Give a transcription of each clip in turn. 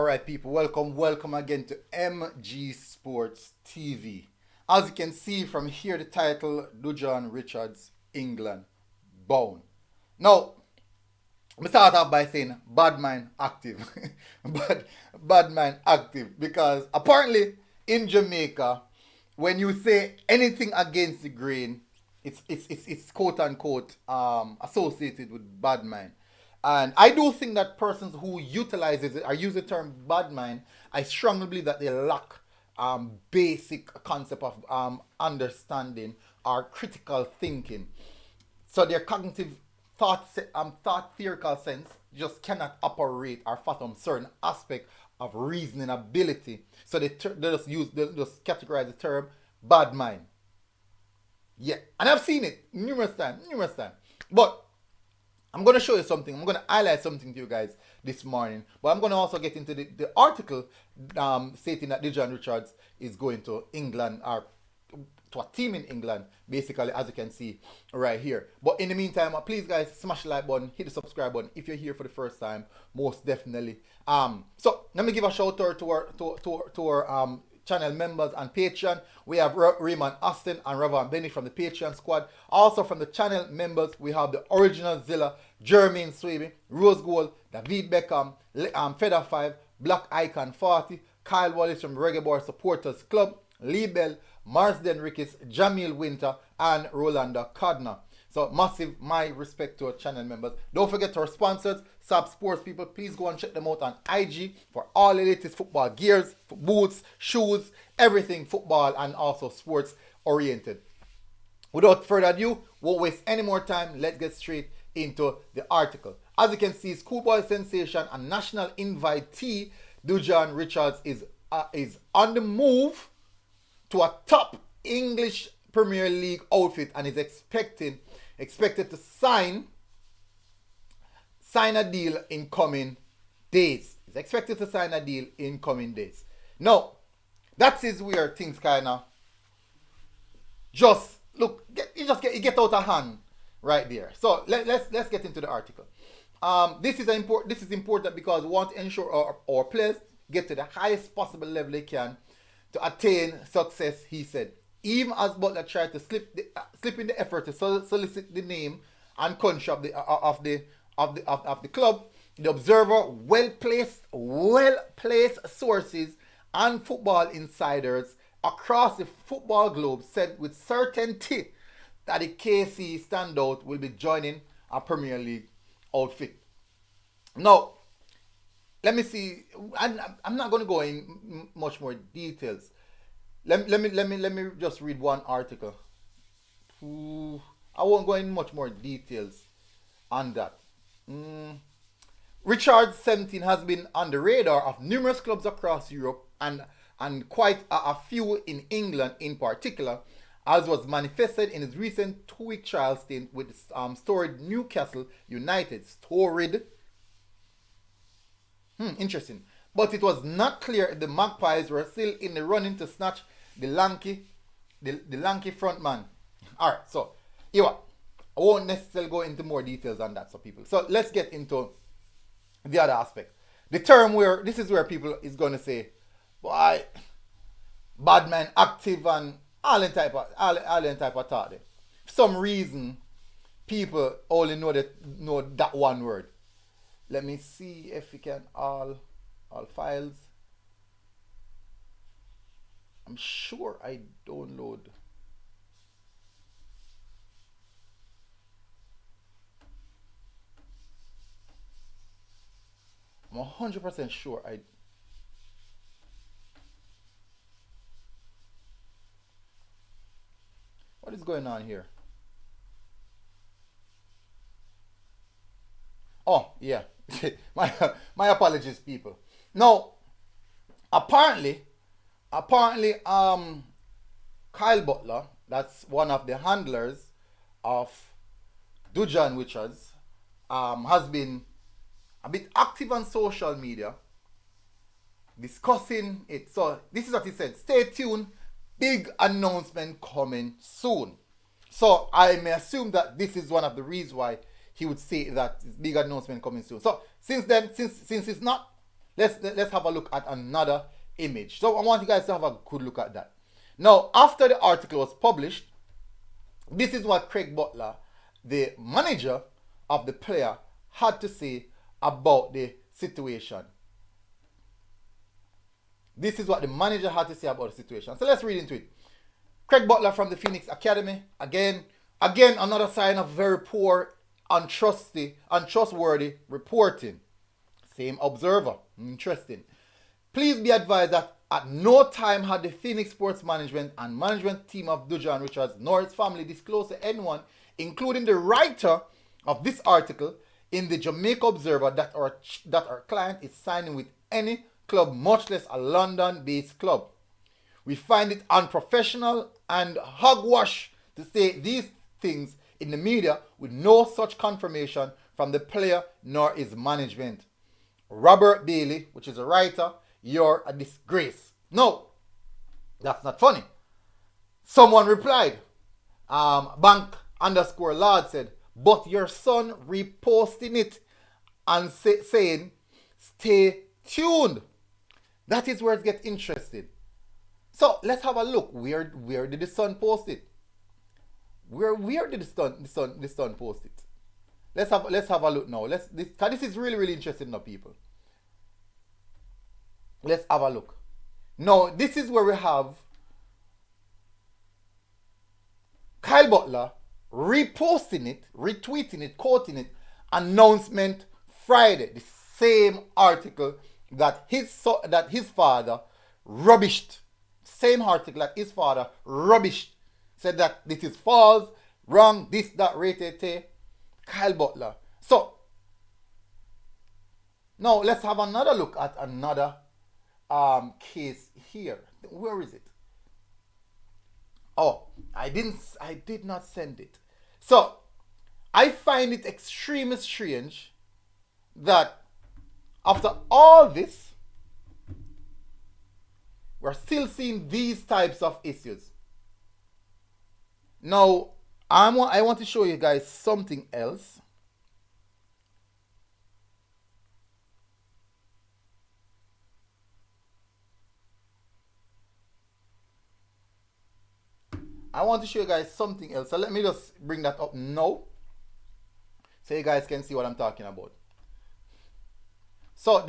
Alright, people, welcome again to MG Sports TV. As you can see from here, the title Dujuan Richards, England, bound. Now, I'm start off by saying bad mind active. bad mind active because apparently in Jamaica, when you say anything against the grain, it's quote unquote associated with bad mind. And I do think that persons who utilizes it or use the term bad mind, I strongly believe that they lack basic concept of understanding or critical thinking. So their cognitive thought theoretical sense just cannot operate or fathom certain aspect of reasoning ability. So they just categorize the term bad mind. Yeah, and I've seen it numerous times. But I'm going to show you something. I'm going to highlight something to you guys this morning. But I'm going to also get into the article stating that Dujaun Richards is going to England or to a team in England, basically, as you can see right here. But in the meantime, please guys, smash the like button, hit the subscribe button if you're here for the first time, most definitely. So let me give a shout out to our channel members and Patreon. We have Raymond Austin and Ravan Benny from the Patreon squad. Also from the channel members, we have the original Zilla, Jermaine Swaby, Rose Gold, David Beckham, Feather 5, Black Icon 40, Kyle Wallace from Reggae Boyz Supporters Club, Lee Bell, Marsden Ricketts, Jamil Winter, and Rolanda Codner. So massive my respect to our channel members. Don't forget to our sponsors, Sab Sports people. Please go and check them out on IG for all the latest football gears, boots, shoes, everything football and also sports oriented. Without further ado, won't waste any more time. Let's get straight into the article. As you can see, schoolboy sensation and national invitee Dujaun Richards is on the move to a top English Premier League outfit and is expected to sign a deal in coming days. He's expected to sign a deal in coming days. Now, that is where things kind of just look. It get out of hand right there. So let's get into the article. This is important because we want to ensure our players get to the highest possible level they can to attain success. He said. Even as Butler tried to slip in the effort to solicit the name and country of the club, the Observer, well-placed sources and football insiders across the football globe said with certainty that the KC standout will be joining a Premier League outfit. Now, let me see. I'm not going to go in much more details. Let me just read one article. I won't go in much more details on that. Richard 17 has been on the radar of numerous clubs across Europe and quite a few in England in particular, as was manifested in his recent 2-week trial stint with storied Newcastle United. Interesting. But it was not clear if the Magpies were still in the running to snatch the lanky frontman. Alright, so I won't necessarily go into more details on that, so people. So let's get into the other aspect. The term where this is where people is going to say, boy, bad man active and all in type of thought there. For some reason, people only know that one word. Let me see if we can all files. I'm sure I download. I'm 100% sure I. What is going on here? Oh, yeah. my apologies, people. Now, apparently, Kyle Butler, that's one of the handlers of Dujaun Richards, has been a bit active on social media discussing it. So this is what he said. Stay tuned. Big announcement coming soon. So I may assume that this is one of the reasons why he would say that big announcement coming soon. So since then, since it's not, Let's have a look at another image. So I want you guys to have a good look at that. Now, after the article was published, this is what Craig Butler, the manager of the player, had to say about the situation. This is what the manager had to say about the situation. So let's read into it. Craig Butler from the Phoenix Academy. Again, another sign of very poor, untrustworthy reporting. Same observer. Interesting. Please be advised that at no time had the Phoenix Sports Management and management team of Dujuan Richards nor his family disclosed to anyone, including the writer of this article in the Jamaica Observer, that our client is signing with any club, much less a London-based club. We find it unprofessional and hogwash to say these things in the media with no such confirmation from the player nor his management. Robert Bailey, which is a writer, you're a disgrace. No, that's not funny. Someone replied, bank_lord said, but your son reposting it and saying, stay tuned. That is where it gets interesting. So let's have a look. Where did the son post it? Where did the son post it? Let's have a look now. This is really interesting now, people. Let's have a look. Now, this is where we have Kyle Butler reposting it, retweeting it, quoting it, announcement Friday. The same article that his father rubbished. Same article that his father rubbished. Said that this is false, wrong, this, that, rated. Kyle Butler. So, now let's have another look at another case here. Where is it? Oh, I did not send it. So, I find it extremely strange that after all this, we're still seeing these types of issues. Now, I want to show you guys something else. I want to show you guys something else. So let me just bring that up now, so you guys can see what I'm talking about. So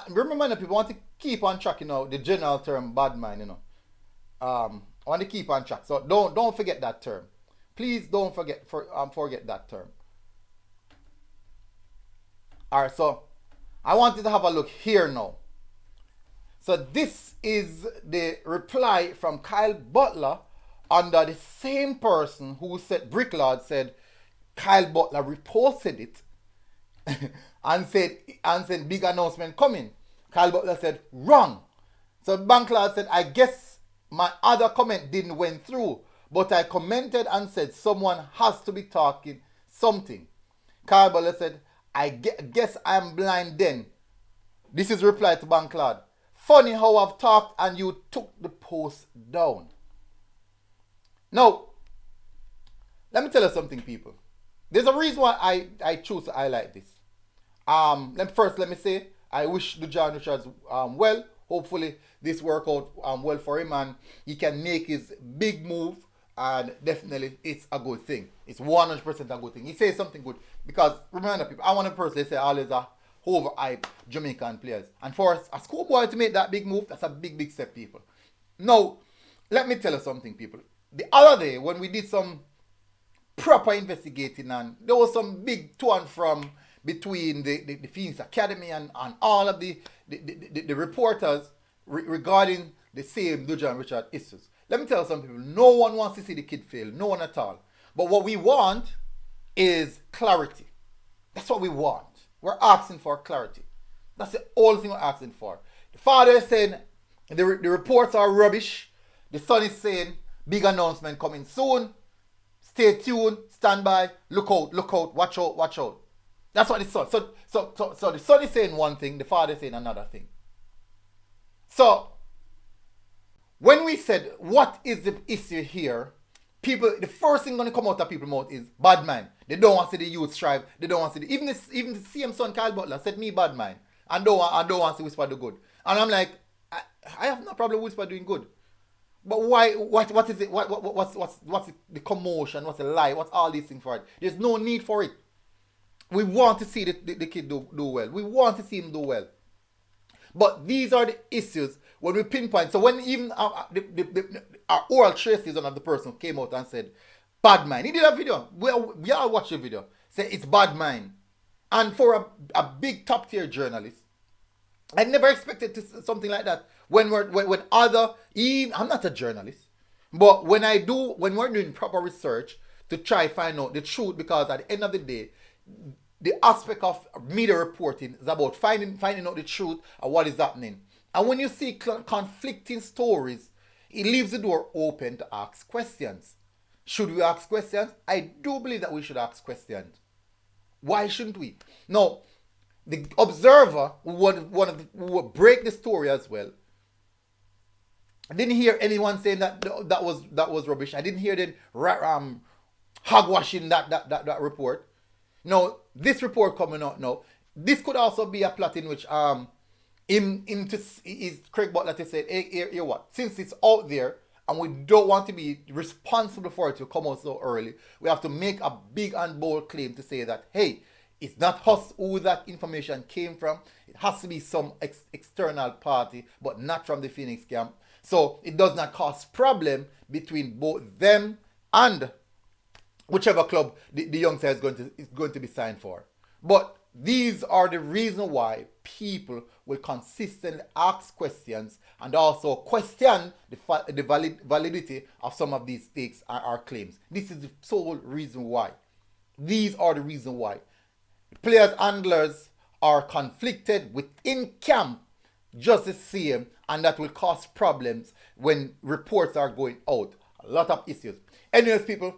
remember, people want to keep on track, the general term bad mind, I want to keep on track. So don't forget that term. Please don't forget that term. Alright, so I wanted to have a look here now. So this is the reply from Kyle Butler under the same person who said, Bricklord said, Kyle Butler reposted it and said big announcement coming. Kyle Butler said, wrong. So Banklord said, I guess my other comment didn't went through, but I commented and said someone has to be talking something. Kyle Butler said, I guess I'm blind then. This is reply to Banklord. Funny how I've talked and you took the post down. Now, let me tell you something, people. There's a reason why I choose to highlight this. Let me say, I wish Dujaun Richards well. Hopefully, this work out well for him and he can make his big move. And definitely, it's a good thing. It's 100% a good thing. He says something good. Because, remember, people, I want to personally say always a overhyped Jamaican players. And for a schoolboy to make that big move, that's a big step, people. Now, let me tell you something, people. The other day, when we did some proper investigating and there was some big to and from between the Phoenix Academy and all of the reporters regarding the same Dujuan Richard issues. Let me tell you some people, no one wants to see the kid fail, no one at all. But what we want is clarity. That's what we want. We're asking for clarity. That's the only thing we're asking for. The father is saying the reports are rubbish. The son is saying big announcement coming soon. Stay tuned, stand by, look out, watch out. That's what the son. So the son is saying one thing, the father is saying another thing. So when we said what is the issue here, people, the first thing going to come out of people's mouth is bad mind. They don't want to see the youth strive. They don't want to see even the same son Kyle Butler said me bad mind. and don't want to see Whisper do good. And I'm like, I have no problem with Whisper doing good. But why? What is it? What's the commotion? What's the lie? What's all these things for it? There's no need for it. We want to see the kid do well. We want to see him do well. But these are the issues when we pinpoint. So when even our oral traces of the person came out and said, bad mind. He did a video. We all watched the video. Say it's bad mind. And for a big top tier journalist, I never expected something like that. When other, even, I'm not a journalist, but when we're doing proper research to try find out the truth, because at the end of the day, the aspect of media reporting is about finding out the truth of what is happening. And when you see conflicting stories, it leaves the door open to ask questions. Should we ask questions? I do believe that we should ask questions. Why shouldn't we? No, the observer who would break the story as well. I didn't hear anyone saying that was rubbish. I didn't hear them hogwashing that report. No, this report coming out now. This could also be a plot in which is Craig Butler to say, hey, what? Since it's out there and we don't want to be responsible for it to come out so early, we have to make a big and bold claim to say that, hey, it's not us who that information came from. It has to be some external party, but not from the Phoenix camp. So it does not cause problem between both them and whichever club the youngster is going to be signed for. But these are the reason why people will consistently ask questions and also question the validity of some of these stakes or claims. This is the sole reason why. These are the reason why. Players, handlers are conflicted within camp just the same, and that will cause problems when reports are going out. A lot of issues. Anyways, people,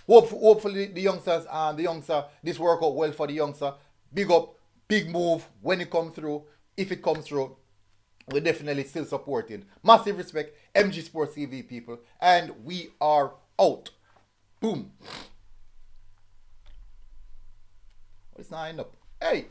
hopefully the youngsters and this work out well for the youngster. Big up, big move when it comes through. If it comes through, we're definitely still supporting. Massive respect, MG Sports TV people, and we are out. Boom. It's not end up. Hey.